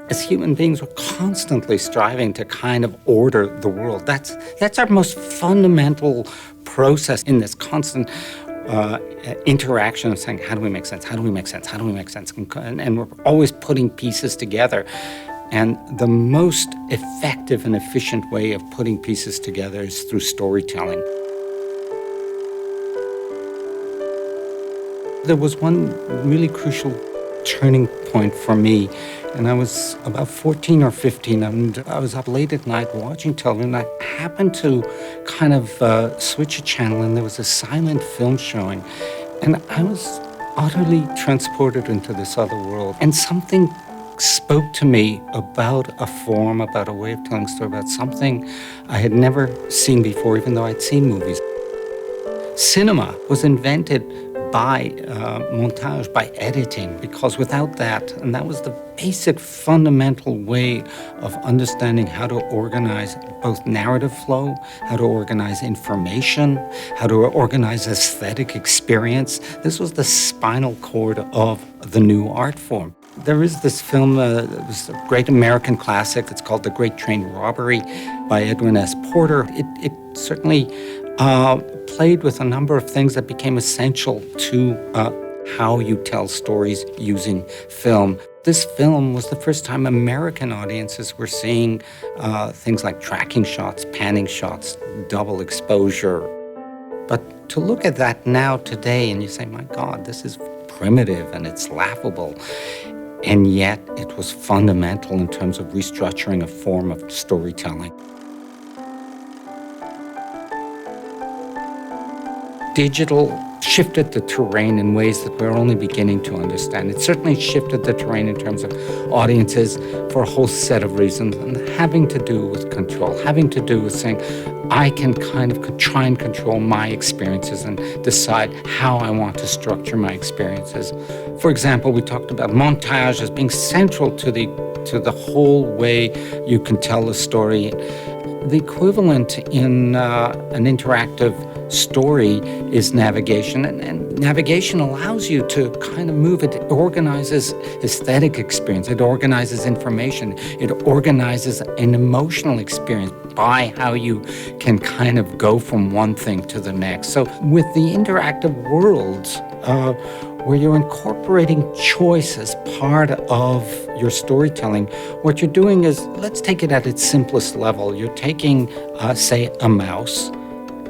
As human beings, we're constantly striving to kind of order the world. That's our most fundamental process in this constant interaction of saying, how do we make sense? How do we make sense? How do we make sense? And we're always putting pieces together. And the most effective and efficient way of putting pieces together is through storytelling. There was one really crucial turning point for me, and I was about 14 or 15, and I was up late at night watching television, and I happened to kind of switch a channel, and there was a silent film showing, and I was utterly transported into this other world. And something spoke to me about a form, about a way of telling a story, about something I had never seen before, even though I'd seen movies. Cinema was invented by montage, by editing, because without that, and that was the basic fundamental way of understanding how to organize both narrative flow, how to organize information, how to organize aesthetic experience. This was the spinal cord of the new art form. There is this film, it was a great American classic, it's called The Great Train Robbery by Edwin S. Porter. It certainly played with a number of things that became essential to how you tell stories using film. This film was the first time American audiences were seeing things like tracking shots, panning shots, double exposure. But to look at that now today and you say, my God, this is primitive and it's laughable. And yet it was fundamental in terms of restructuring a form of storytelling. Digital shifted the terrain in ways that we're only beginning to understand. It certainly shifted the terrain in terms of audiences for a whole set of reasons, and having to do with control, having to do with saying, I can kind of try and control my experiences and decide how I want to structure my experiences. For example, we talked about montage as being central to the whole way you can tell a story. The equivalent in an interactive story is navigation, and navigation allows you to kind of move. It organizes aesthetic experience, it organizes information, it organizes an emotional experience by how you can kind of go from one thing to the next. So with the interactive worlds, where you're incorporating choice as part of your storytelling, what you're doing is, let's take it at its simplest level. You're taking, say, a mouse,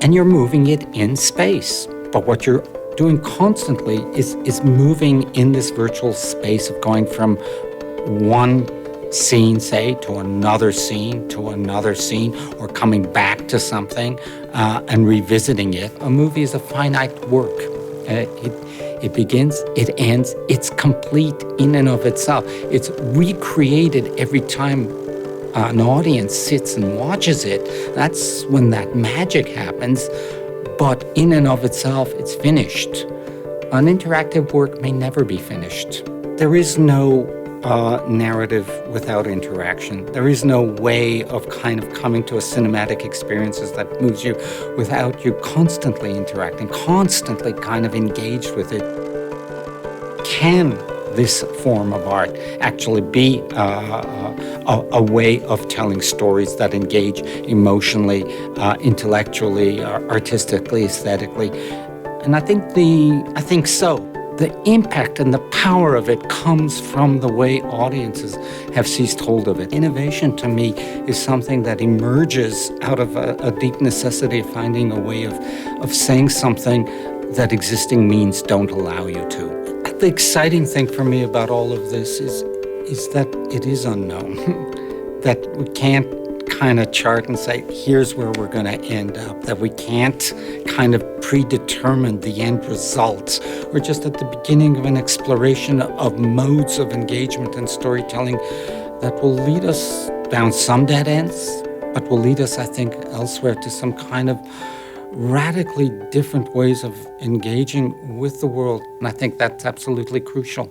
and you're moving it in space. But what you're doing constantly is moving in this virtual space of going from one scene, say, to another scene, or coming back to something and revisiting it. A movie is a finite work. It begins, it ends, it's complete in and of itself. It's recreated every time an audience sits and watches it. That's when that magic happens, but in and of itself, it's finished. An interactive work may never be finished. There is no narrative without interaction. There is no way of kind of coming to a cinematic experiences that moves you without you constantly interacting, constantly kind of engaged with it. Can this form of art actually be a way of telling stories that engage emotionally, intellectually, artistically, aesthetically? And I think so. The impact and the power of it comes from the way audiences have seized hold of it. Innovation, to me, is something that emerges out of a deep necessity of finding a way of saying something that existing means don't allow you to. The exciting thing for me about all of this is that it is unknown, that we can't kind of chart and say, here's where we're going to end up, that we can't kind of predetermine the end results. We're just at the beginning of an exploration of modes of engagement and storytelling that will lead us down some dead ends, but will lead us, I think, elsewhere to some kind of radically different ways of engaging with the world. And I think that's absolutely crucial.